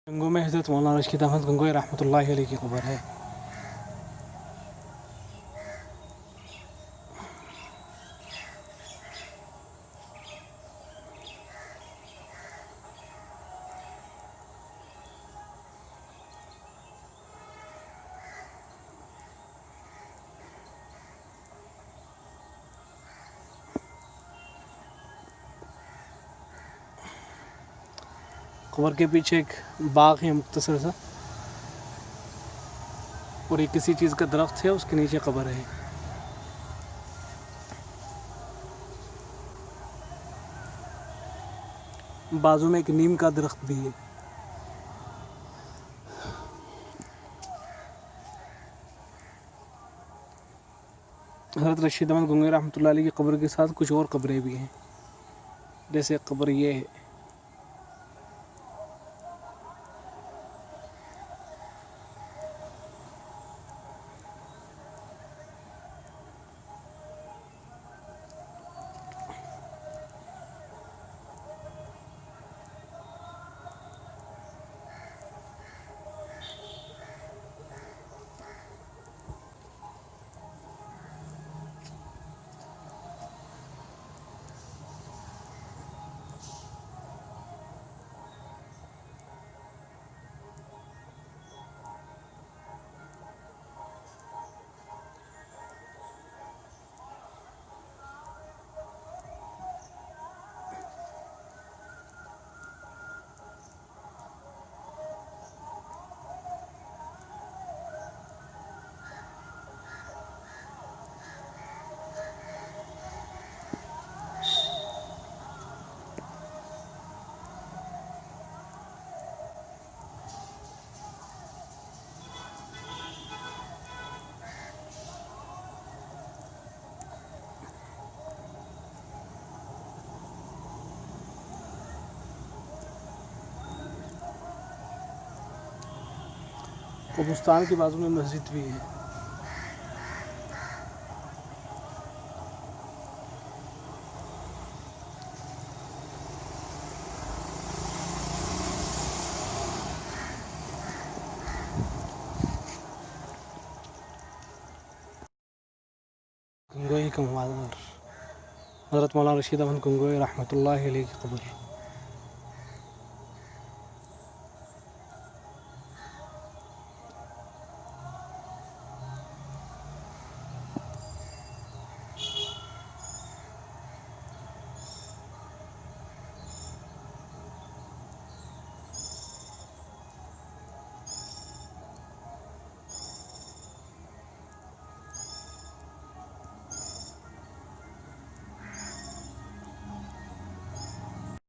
गंगो में हज़रत मौलाना रशीद अहमद गंगोई रहमतुल्लाहि अलैह की कब्र है। कब्र के पीछे एक बाग है मुख्तसर सा, और एक किसी चीज़ का दरख्त है, उसके नीचे कब्र है। बाजू में एक नीम का दरख्त भी है। हज़रत रशीद अहमद गंगोई रहमतुल्लाहि अलैह की कब्र के साथ कुछ और कब्रें भी हैं, जैसे कब्र ये है। कब्रिस्तान के बाजू में मस्जिद भी है। गंगोई का मज़ार, हज़रत मौलाना रशीद अहमद गंगोई रहमतुल्लाहि अलैह की कब्र।